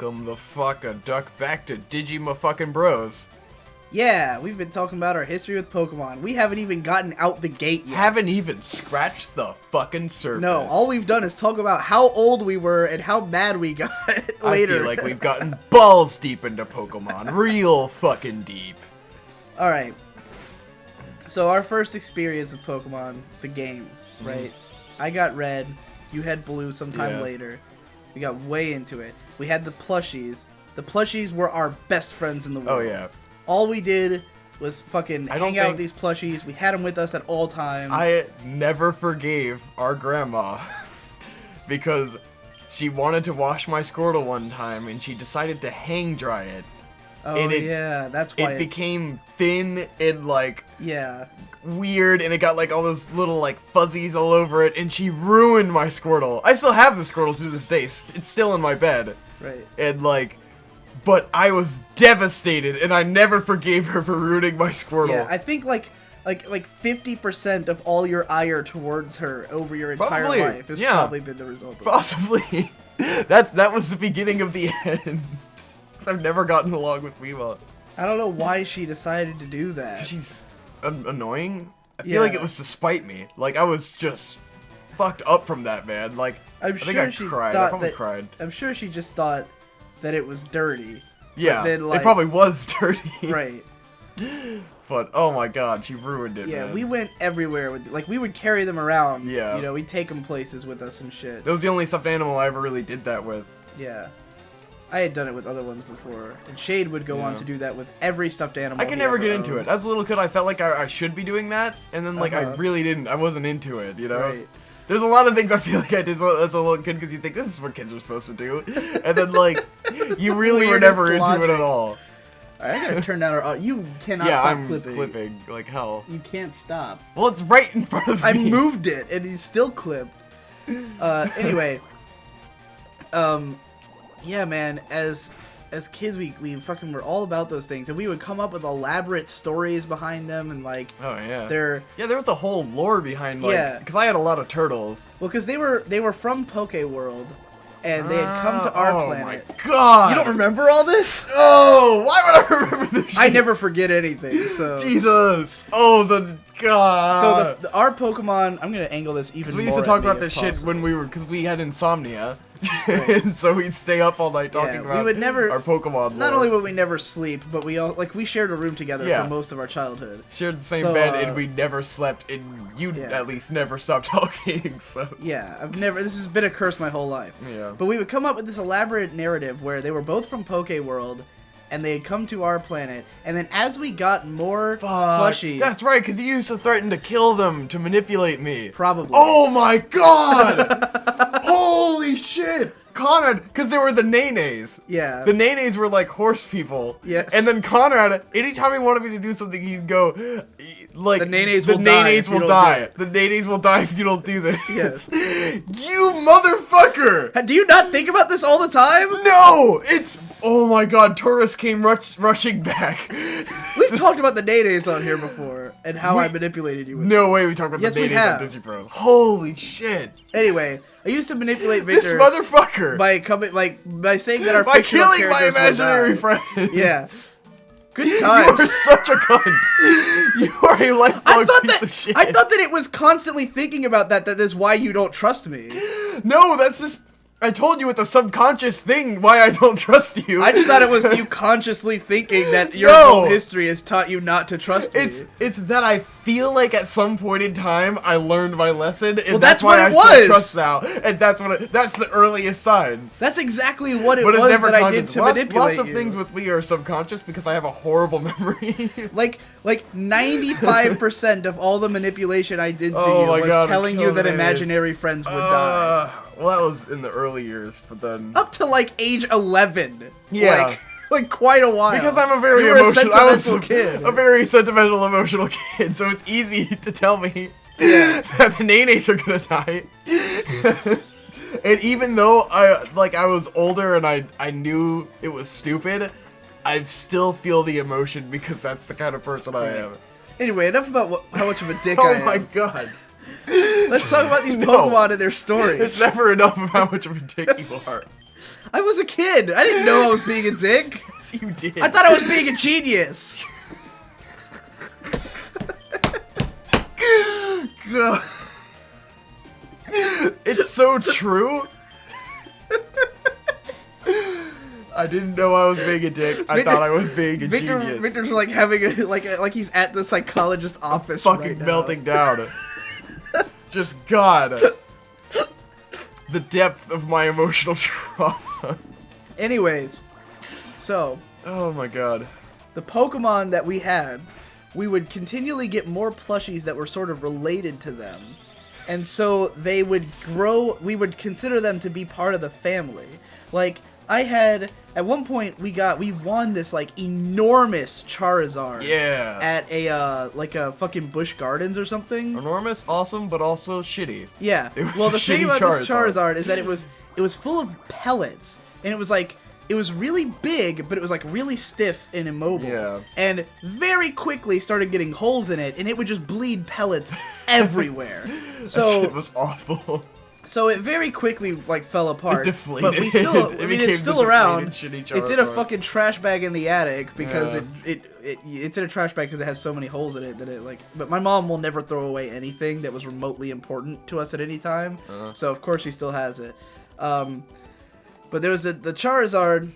Welcome the duck back to Digi my fucking bros. Yeah, we've been talking about our history with Pokemon. We haven't even gotten out the gate yet. Haven't even scratched the fucking surface. No, all we've done is talk about how old we were and how mad we got later. I feel like we've gotten balls deep into Pokemon. Real fucking deep. Alright. So our first experience with Pokemon, the games, right? I got Red, you had Blue sometime later. We got way into it. We had the plushies. The plushies were our best friends in the world. Oh yeah. All we did was fucking hang out with these plushies. We had them with us at all times. I never forgave our grandma because she wanted to wash my Squirtle one time and she decided to hang dry it. Oh yeah, that's why it became thin and like weird, and it got like all those little like fuzzies all over it, and she ruined my Squirtle. I still have the Squirtle to this day. It's still in my bed. Right. And like, but I was devastated, and I never forgave her for ruining my Squirtle. Yeah, I think like 50% of all your ire towards her over your entire life has probably been the result of it. Possibly. That was the beginning of the end. I've never gotten along with Weavile. I don't know why she decided to do that. She's annoying. I feel like it was to spite me. Like, I was just fucked up from that, man. Like, I think I cried. I probably cried. I'm sure she just thought that it was dirty. Yeah, then, like, it probably was dirty. Right. But, oh my god, she ruined it, man. We went everywhere with, like, we would carry them around. Yeah. You know, we'd take them places with us and shit. That was the only stuffed animal I ever really did that with. Yeah. I had done it with other ones before, and Shade would go on to do that with every stuffed animal. I could never get into it. As a little kid, I felt like I should be doing that, and then like I really didn't. I wasn't into it, you know. Right. There's a lot of things I feel like I did as a little kid because you think this is what kids are supposed to do, and then like you really were never into it at all. Alright, I gotta turn down our. You cannot stop clipping. Yeah, I'm clipping like hell. You can't stop. Well, it's right in front of me. I moved it, and he's still clipped. Anyway, yeah, man. As kids, we fucking were all about those things, and we would come up with elaborate stories behind them, and like, there was a whole lore behind, like, because I had a lot of turtles. Well, because they were from Poke World, and they had come to our planet. Oh my god! You don't remember all this? Oh, why would I remember this shit? I never forget anything. So Jesus! Oh, the god! So our Pokemon, I'm gonna angle this even more. We used to talk about this shit when because we had insomnia. And so we'd stay up all night talking about our Pokemon lore. Not only would we never sleep, but we shared a room together for most of our childhood. Shared the same bed, and we never slept, and you at least never stopped talking, so... Yeah, this has been a curse my whole life. Yeah. But we would come up with this elaborate narrative where they were both from Poke World, and they had come to our planet, and then as we got more plushies... That's right, because you used to threaten to kill them to manipulate me. Probably. Oh my god! Holy shit! Conrad, because they were the Nenes. Yeah. The Nenes were like horse people. Yes. And then Conrad, anytime he wanted me to do something, he'd go, like, the Nenes will die. The Nenes will die if you don't do this. Yes. You motherfucker! Do you not think about this all the time? No! It's, oh my god, tourists came rushing back. We've talked about the Nenes on here before, and how I manipulated you with No way we talked about the Nenes on Digi Bros. Holy shit. Anyway, I used to manipulate Victor. This motherfucker! By saying that our by killing my imaginary friend. Yeah. Good times. You are such a cunt. You are a lifelong piece of shit. I thought that it was constantly thinking about that is why you don't trust me. No, that's just... I told you it's a subconscious thing why I don't trust you. I just thought it was you consciously thinking that your whole history has taught you not to trust me. It's that I feel like at some point in time I learned my lesson, and well, that's why I still trust now. And that's the earliest signs. That's exactly what it was that I did to manipulate you. Lots of things with me are subconscious because I have a horrible memory. like 95% of all the manipulation I did to you was telling you that imaginary friends would die. Well, that was in the early years, but then... Up to, like, age 11. Yeah. Like quite a while. Because I'm a very sentimental kid. A very sentimental, emotional kid, so it's easy to tell me that the Nenes are gonna die. And even though I was older and I knew it was stupid, I still feel the emotion because that's the kind of person I am. Anyway, enough about how much of a dick I am. Oh my god. Let's talk about these Pokemon and their stories. It's never enough of how much of a dick you are. I was a kid. I didn't know I was being a dick. You did. I thought I was being a genius. God. It's so true. I didn't know I was being a dick. I thought I was being a genius. Victor's like having a like he's at the psychologist's office fucking right now. melting down. Just God. The depth of my emotional trauma. Anyways, so oh my God. the Pokemon that we had, we would continually get more plushies that were sort of related to them. And so they would grow, we would consider them to be part of the family. Like, I had, at one point, we won this, like, enormous Charizard. Yeah. At like a fucking Busch Gardens or something. Enormous, awesome, but also shitty. Yeah. Well, the thing about this Charizard is that it was full of pellets. And it was like, it was really big, but it was like really stiff and immobile. Yeah. And very quickly started getting holes in it, and it would just bleed pellets everywhere. So that shit was awful. So it very quickly like fell apart. It deflated. But we still, I mean, it's still around. It's in a fucking trash bag in the attic because it's in a trash bag because it has so many holes in it that it like. But my mom will never throw away anything that was remotely important to us at any time. So of course she still has it. But there was the Charizard.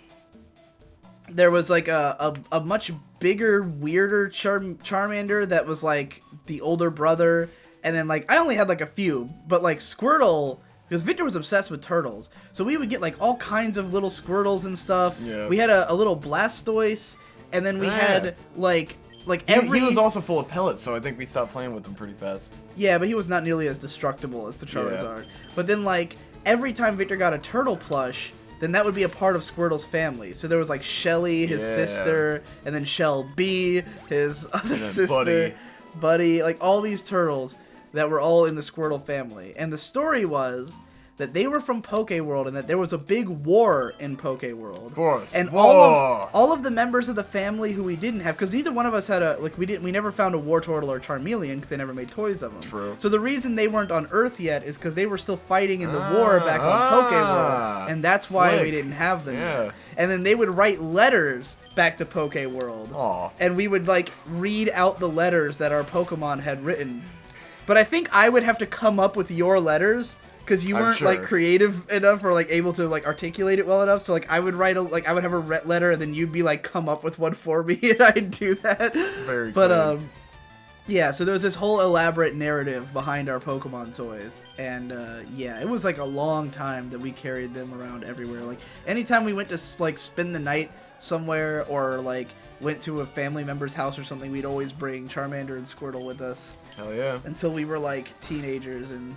There was like a much bigger, weirder Charmander that was like the older brother. And then like I only had like a few, but like Squirtle, because Victor was obsessed with turtles. So we would get like all kinds of little Squirtles and stuff. Yeah. We had a little Blastoise, and then we had like every... He was also full of pellets, so I think we stopped playing with him pretty fast. Yeah, but he was not nearly as destructible as the Charizard. Yeah. But then like every time Victor got a turtle plush, then that would be a part of Squirtle's family. So there was like Shelly, his sister, and then Shell B, his other sister, Buddy, like all these turtles that were all in the Squirtle family. And the story was that they were from Poke World and that there was a big war in Poke World. Of course. And all of the members of the family who we didn't have, because neither one of us had we never found a Wartortle or Charmeleon because they never made toys of them. True. So the reason they weren't on Earth yet is because they were still fighting in the war back on Poke World. And that's why we didn't have them yet. And then they would write letters back to Poke World. Aww. And we would like read out the letters that our Pokemon had written. But I think I would have to come up with your letters because you weren't like creative enough or like able to like articulate it well enough. So like I would write I would have a letter and then you'd be like come up with one for me and I'd do that. Very cool. Yeah, so there was this whole elaborate narrative behind our Pokemon toys. And yeah, it was like a long time that we carried them around everywhere. Like anytime we went to like spend the night somewhere or like went to a family member's house or something, we'd always bring Charmander and Squirtle with us. Hell yeah. Until we were like teenagers and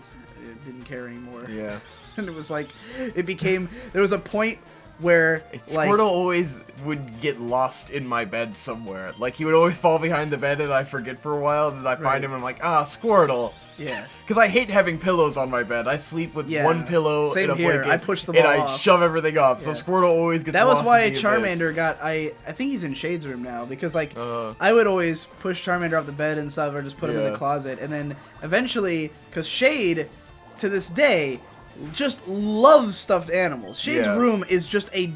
didn't care anymore. Yeah. And it was like, there was a point where Squirtle always would get lost in my bed somewhere. Like he would always fall behind the bed and I forget for a while and I find him and I'm like, Squirtle. Yeah. Because I hate having pillows on my bed. I sleep with one pillow Same and a here. blanket. I push them all and I off. shove everything off. So Squirtle always gets lost. That was why Charmander got, I think he's in Shade's room now. Because like, I would always push Charmander off the bed and stuff or just put him in the closet. And then eventually, because Shade, to this day, just loves stuffed animals. Shade's room is just a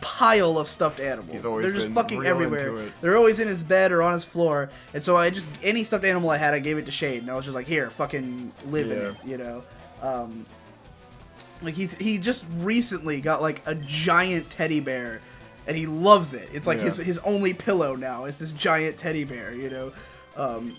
pile of stuffed animals. They're just fucking everywhere. They're always in his bed or on his floor. And so any stuffed animal I had, I gave it to Shade. And I was just like, here, fucking live in it, you know? Like he just recently got like a giant teddy bear and he loves it. It's like his only pillow now is this giant teddy bear, you know?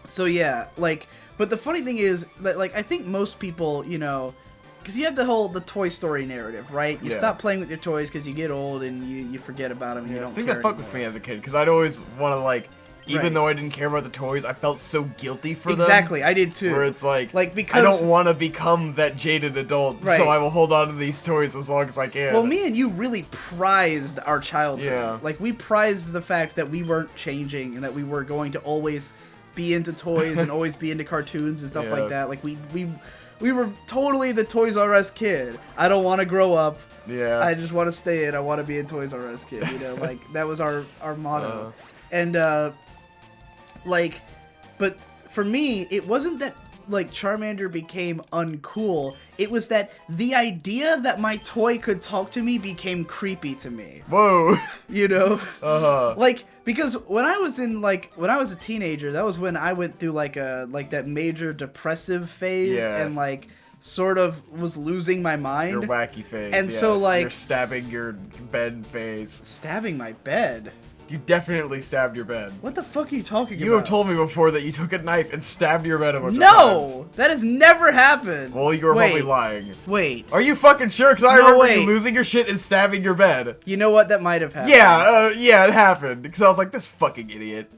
So yeah, like... But the funny thing is that, like, I think most people, you know, because you have the Toy Story narrative, right? You stop playing with your toys because you get old and you forget about them and you don't care. I think that fucked with me as a kid because I'd always want to, like, even though I didn't care about the toys, I felt so guilty for them. Exactly, I did too. Where it's like because I don't want to become that jaded adult, so I will hold on to these toys as long as I can. Well, me and you really prized our childhood. Yeah. Like, we prized the fact that we weren't changing and that we were going to always be into toys and always be into cartoons and stuff like that. Like we were totally the Toys R Us kid. I don't want to grow up. Yeah. I just want to stay in. I want to be a Toys R Us kid. You know, like that was our motto. And like, but for me, it wasn't that like Charmander became uncool. It was that the idea that my toy could talk to me became creepy to me. Whoa. You know? Uh-huh. Like, because when I was a teenager, that was when I went through like that major depressive phase and like sort of was losing my mind. Your wacky phase. And so like you're stabbing your bed phase. Stabbing my bed. You definitely stabbed your bed. What the fuck are you talking about? You have told me before that you took a knife and stabbed your bed a bunch of times. No! That has never happened. Well, you were probably lying. Wait. Are you fucking sure? Because I remember you losing your shit and stabbing your bed. You know what? That might have happened. Yeah, it happened. Because I was like, this fucking idiot.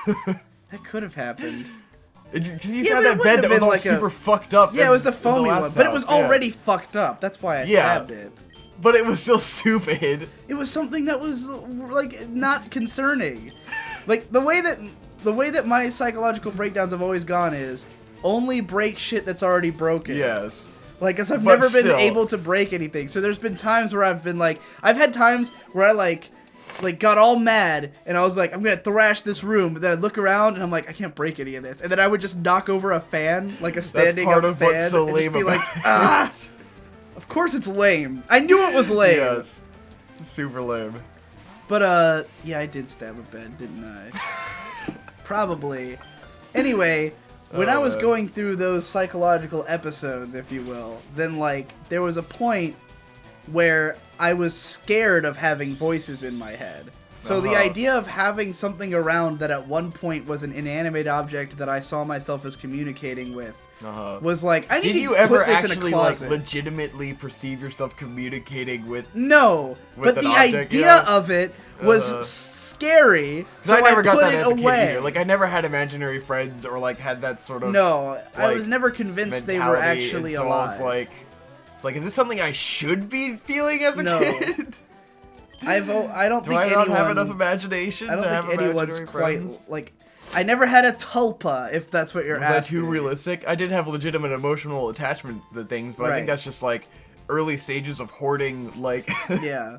That could have happened. Because you had that bed that was all like super fucked up. Yeah, it was the foamy one. But it was already fucked up. That's why I stabbed it. But it was still stupid. It was something that was like not concerning. Like the way that my psychological breakdowns have always gone is only break shit that's already broken. Yes. Like, cause I've never been able to break anything. So there's been times where I've been like, I've had times where I like got all mad and I was like, I'm gonna thrash this room, but then I'd look around and I'm like, I can't break any of this, and then I would just knock over a fan, like a standing up fan, what's so lame and just be like, ah. Of course it's lame. I knew it was lame. Yes. Super lame. But, yeah, I did stab a bed, didn't I? Probably. Anyway, when I was going through those psychological episodes, if you will, then, like, there was a point where I was scared of having voices in my head. So the idea of having something around that at one point was an inanimate object that I saw myself as communicating with was like, I need to put this in a closet. Did you ever actually, like, legitimately perceive yourself communicating with... No, but the idea of it was scary, so I never got that as a kid either. Like, I never had imaginary friends or, like, had that sort of... No, I was never convinced they were actually alive. So it's like, is this something I should be feeling as a kid? I don't think anyone... Do I not have enough imagination? I don't think anyone's quite like. I never had a tulpa, if that's what you're asking. Was that too realistic? I did have legitimate emotional attachment to things, but I think that's just like early stages of hoarding, like. Yeah.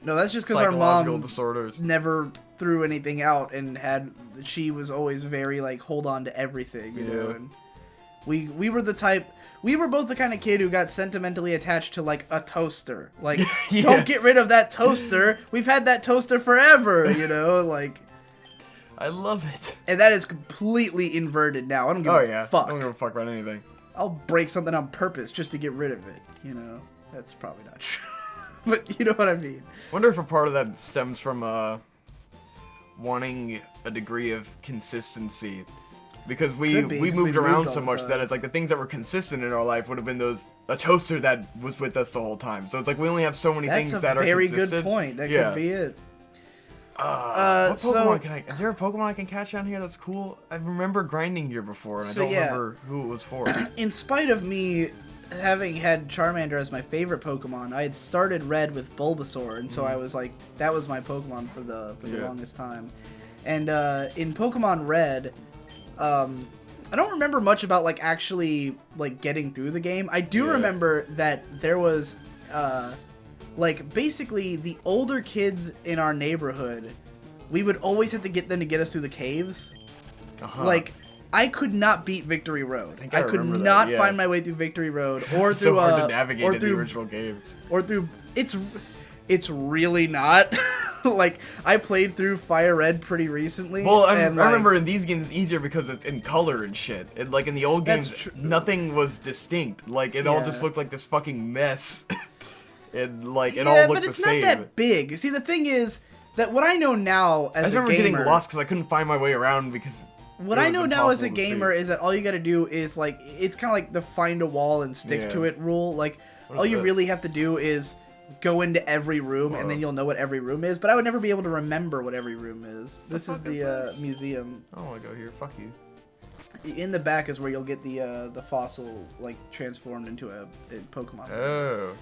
No, that's just because our mom disorders. Never threw anything out and she was always very like hold on to everything, you know. And we were the type. We were both the kind of kid who got sentimentally attached to, like, a toaster. Like, don't get rid of that toaster. We've had that toaster forever, you know? Like... I love it. And that is completely inverted now. I don't give a fuck. I don't give a fuck about anything. I'll break something on purpose just to get rid of it, you know? That's probably not true. But you know what I mean. Wonder if a part of that stems from, wanting a degree of consistency. Because we moved around so much that it's like the things that were consistent in our life would have been a toaster that was with us the whole time. So it's like we only have so many things that are consistent. That's a very good point. That could be it. What Pokemon is there a Pokemon I can catch down here that's cool? I remember grinding here before and I don't remember who it was for. In spite of me having had Charmander as my favorite Pokemon, I had started Red with Bulbasaur, and so I was like, that was my Pokemon for the longest time. And in Pokemon Red, I don't remember much about like actually like getting through the game. I do remember that there was like basically the older kids in our neighborhood, we would always have to get them to get us through the caves. Like I could not beat Victory Road. I could not find my way through Victory Road or through so hard to navigate in the original games. Or through it's really not. Like, I played through Fire Red pretty recently. Well, I remember in these games it's easier because it's in color and shit. Like, in the old games, nothing was distinct. Like, it all just looked like this fucking mess. And, like, it all looked the same. But it's not that big. See, the thing is that what I know now as a gamer... I remember getting lost because I couldn't find my way around because... What I know now as a gamer is that all you gotta do is, like, it's kind of like the find a wall and stick to it rule. Like, all you really have to do is... go into every room and then you'll know what every room is, but I would never be able to remember what every room is. This is the museum. I don't want to go here. Fuck you. In the back is where you'll get the fossil like transformed into a Pokemon. Oh,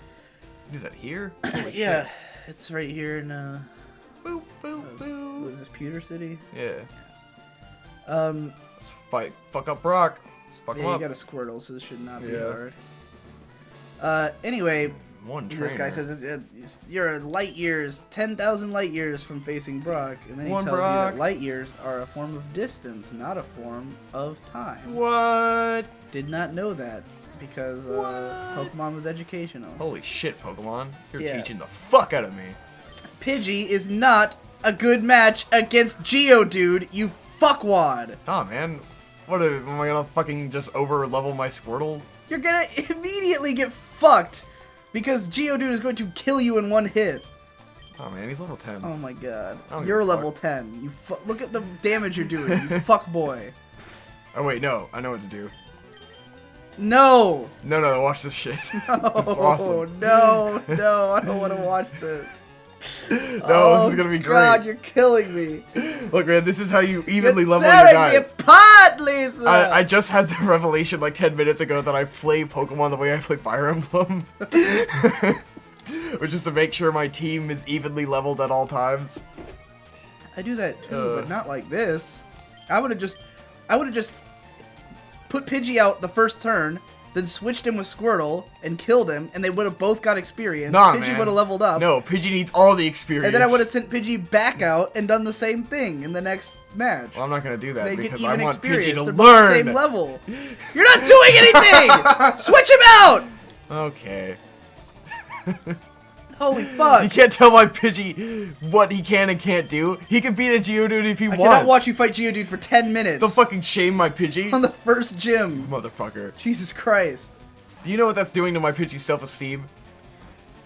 is that here? Yeah, it's right here in boop boop boop. What is this, Pewter City? Yeah. Let's fuck up Brock. Let's fuck him up. You got a Squirtle, so this should not be hard. Anyway. One trainer. This guy says you're light years, 10,000 light years from facing Brock, and then he tells you that light years are a form of distance, not a form of time. What? Did not know that because Pokemon was educational. Holy shit, Pokemon! You're teaching the fuck out of me. Pidgey is not a good match against Geodude, you fuckwad. Oh man, what am I gonna fucking just over level my Squirtle? You're gonna immediately get fucked because Geodude is going to kill you in one hit. Oh man, he's level 10. Oh my god. You're level 10. You look at the damage you're doing, you fuck boy. Oh wait, no, I know what to do. No! No, watch this shit. No, awesome. no, I don't want to watch this. No, this is gonna be great. God, you're killing me. Look, man, this is how you evenly level your guys. Lisa. I just had the revelation like 10 minutes ago that I play Pokemon the way I play Fire Emblem. Which is to make sure my team is evenly leveled at all times. I do that too, but not like this. I would have just put Pidgey out the first turn, then switched him with Squirtle and killed him, and they would have both got experience. Nah, Pidgey would have leveled up. No, Pidgey needs all the experience. And then I would have sent Pidgey back out and done the same thing in the next match. Well, I'm not gonna do that They'd because get I even want Pidgey to They're learn. The same level. You're not doing anything. Switch him out. Okay. Holy fuck. You can't tell my Pidgey what he can and can't do. He can beat a Geodude if he wants. I cannot watch you fight Geodude for 10 minutes. Don't fucking shame my Pidgey. On the first gym. Motherfucker. Jesus Christ. Do you know what that's doing to my Pidgey's self-esteem?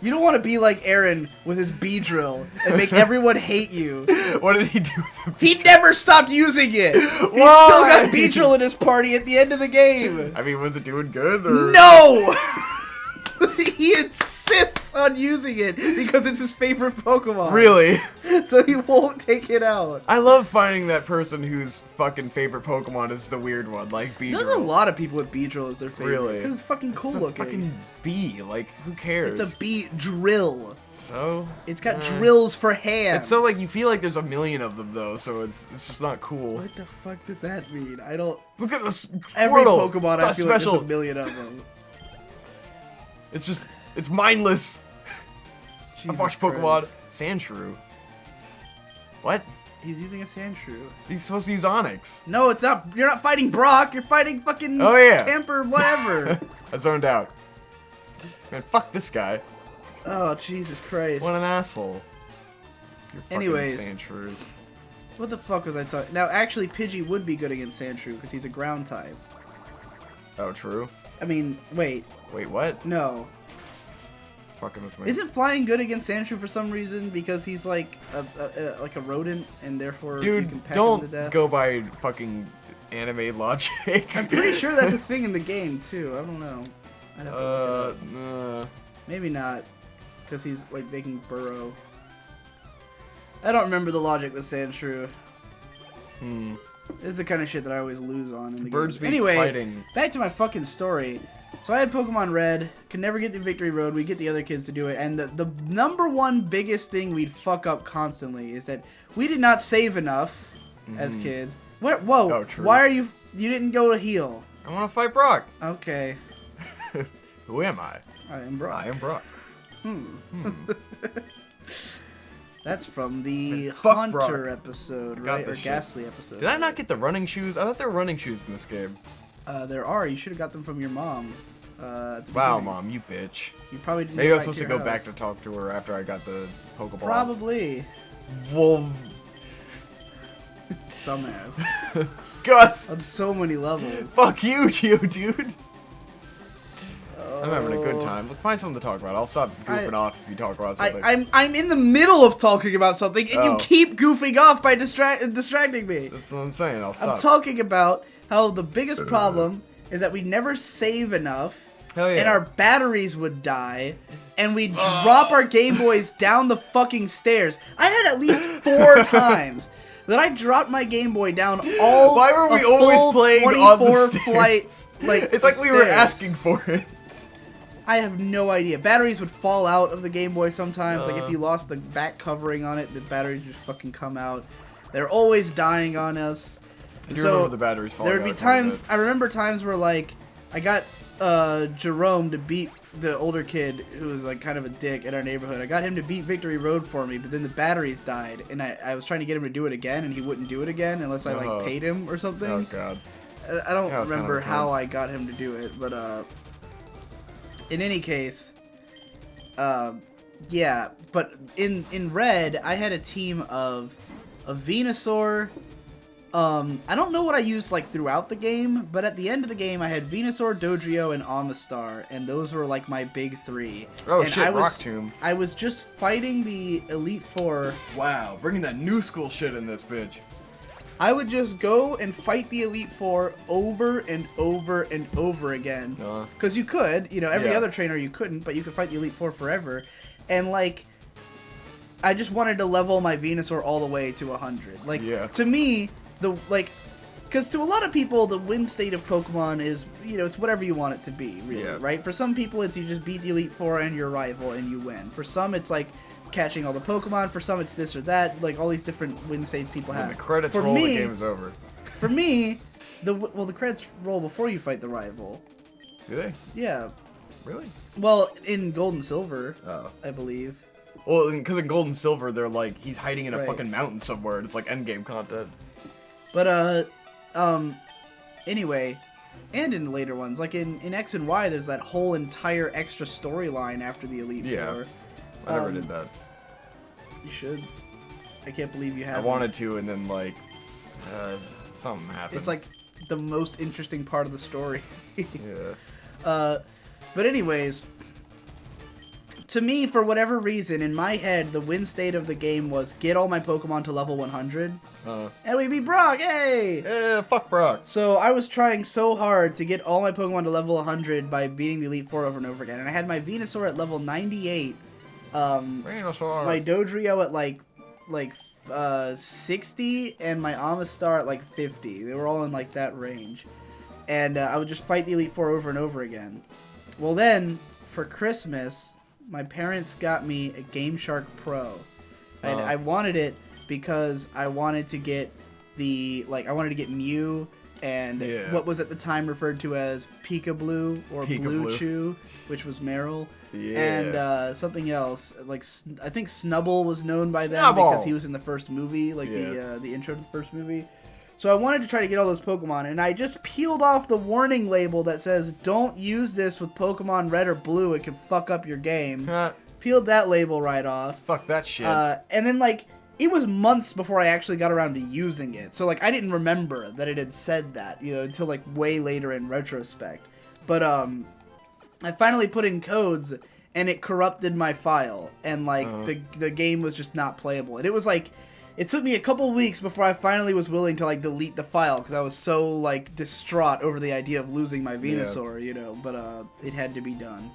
You don't want to be like Aaron with his B-drill and make everyone hate you. What did he do with the He never stopped using it. He still got B-drill in his party at the end of the game. I mean, was it doing good or? No! He insists on using it because it's his favorite Pokemon. Really? So he won't take it out. I love finding that person whose fucking favorite Pokemon is the weird one, like Beedrill. There's a lot of people with Beedrill as their favorite. Really? Because it's fucking cool it's looking. Fucking bee, like who cares? It's a Beedrill. So? It's got drills for hands. It's so like you feel like there's a million of them though, so it's just not cool. What the fuck does that mean? I don't. Look at this. Every Pokemon I feel like there's a million of them. It's just, it's mindless. Jesus I've watched Pokemon. Sandshrew. What? He's using a Sandshrew. He's supposed to use Onyx. No, it's not. You're not fighting Brock. You're fighting fucking Camper, whatever. I zoned out. Man, fuck this guy. Oh, Jesus Christ. What an asshole. You're Anyways. Sandshrews. What the fuck was I talking? Now, actually, Pidgey would be good against Sandshrew because he's a ground type. Oh, true? I mean, wait. Wait, what? No. Fucking with me. Isn't flying good against Sandshrew for some reason because he's like a rodent and therefore you can peck him to death? Don't go by fucking anime logic. I'm pretty sure that's a thing in the game too. I don't know. I'd have to look it up. Maybe not, because he's like they can burrow. I don't remember the logic with Sandshrew. This is the kind of shit that I always lose on in the Birds game. Anyway, fighting. Back to my fucking story. So I had Pokemon Red, could never get through Victory Road, we'd get the other kids to do it, and the number one biggest thing we'd fuck up constantly is that we did not save enough as kids. What? Whoa, Oh, true. Why are you didn't go to heal? I want to fight Brock. Okay. Who am I? I am Brock. I am Brock. That's from the Fuck Haunter Brock. episode, right? Or shit. Ghastly episode. Did I not get the running shoes? I thought there were running shoes in this game. There are. You should have got them from your mom. Wow, beginning. Mom, you bitch. You probably didn't. Maybe I was go supposed to go back to talk to her after I got the Pokeballs. Probably. Well, Dumbass. Gus! On so many levels. Fuck you, Geodude! I'm having a good time. Look, find something to talk about. I'll stop goofing off if you talk about something. I'm in the middle of talking about something, and you keep goofing off by distracting me. That's what I'm saying. I'll stop. I'm talking about how the biggest problem is that we never save enough, and our batteries would die, and we'd drop our Game Boys down the fucking stairs. I had at least 4 times that I dropped my Game Boy down all. Why were we always playing on the stairs? Flights, it's like we were asking for it. I have no idea. Batteries would fall out of the Game Boy sometimes. Like if you lost the back covering on it, the batteries would just fucking come out. They're always dying on us. I do remember the batteries falling out. There would be times. I remember times where like I got Jerome to beat the older kid who was like kind of a dick in our neighborhood. I got him to beat Victory Road for me, but then the batteries died, and I was trying to get him to do it again, and he wouldn't do it again unless I like paid him or something. Oh god. I don't remember how I got him to do it, but in any case, yeah. But in Red, I had a team of a Venusaur. I don't know what I used like throughout the game, but at the end of the game, I had Venusaur, Dodrio, and Amistar, and those were like my big three. Oh and shit, Rock Tomb. I was just fighting the Elite Four. Wow, bringing that new school shit in this bitch. I would just go and fight the Elite Four over and over and over again. Because you could, every other trainer you couldn't, but you could fight the Elite Four forever. And like, I just wanted to level my Venusaur all the way to 100. Like, to me, because to a lot of people, the win state of Pokemon is, it's whatever you want it to be, really, right? For some people, it's you just beat the Elite Four and your rival and you win. For some, it's like catching all the Pokemon. For some, it's this or that. Like, all these different win states people have. When the credits roll, the game is over. For me, the credits roll before you fight the rival. Do they? Yeah. Really? Well, in Gold and Silver, I believe. Well, because in Gold and Silver, they're like, he's hiding in a fucking mountain somewhere, and it's like endgame content. But, anyway, and in later ones, like in X and Y, there's that whole entire extra storyline after the Elite Four. I never did that. You should. I can't believe you haven't. I wanted to, and then, like, something happened. It's, like, the most interesting part of the story. Yeah. But anyways, to me, for whatever reason, in my head, the win state of the game was get all my Pokemon to level 100, and we beat Brock, hey! Yeah, fuck Brock. So I was trying so hard to get all my Pokemon to level 100 by beating the Elite Four over and over again, and I had my Venusaur at level 98, Venusaur. my Dodrio at like 60, and my Amistar at like 50. They were all in like that range, and I would just fight the Elite Four over and over again. Well then, for Christmas, my parents got me a Game Shark Pro. And I wanted it because I wanted to get I wanted to get Mew and what was at the time referred to as Pika-Blue or Blue Chew, which was Meryl. Yeah. And something else. Like, I think Snubble was known by then because he was in the first movie, like the intro to the first movie. So I wanted to try to get all those Pokemon, and I just peeled off the warning label that says, don't use this with Pokemon Red or Blue, it can fuck up your game. Peeled that label right off. Fuck that shit. And then, like, it was months before I actually got around to using it. So, like, I didn't remember that it had said that, until, like, way later in retrospect. But, I finally put in codes, and it corrupted my file. And, like, the game was just not playable. And it was, like... It took me a couple weeks before I finally was willing to, like, delete the file, because I was so, like, distraught over the idea of losing my Venusaur, but, it had to be done.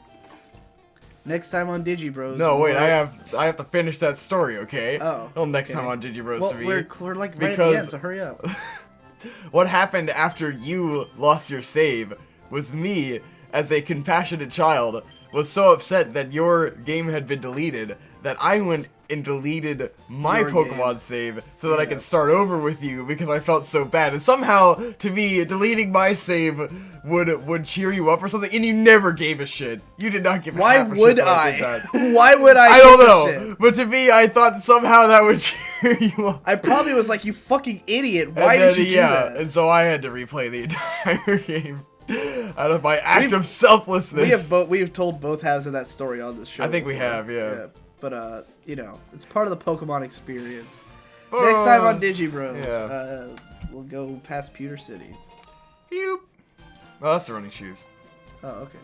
Next time on Digi Bros. No, wait, I have to finish that story, okay? Oh. Well, next time on Digi Bros to me. We're like, right at the end, so hurry up. What happened after you lost your save was me, as a compassionate child, was so upset that your game had been deleted that I went and deleted my Pokemon save so that I could start over with you because I felt so bad. And somehow, to me, deleting my save would cheer you up or something, and you never gave a shit. You did not give a half a shit that I did that. Why would I? I don't know. But to me, I thought somehow that would cheer you up. I probably was like, you fucking idiot. Why did you do that? And so I had to replay the entire game. Out of my act of selflessness. We have told both halves of that story on this show. I think we have, yeah. But, it's part of the Pokemon experience. Next time on Digi Bros, we'll go past Pewter City. Pew. Oh, that's the running shoes. Oh, okay.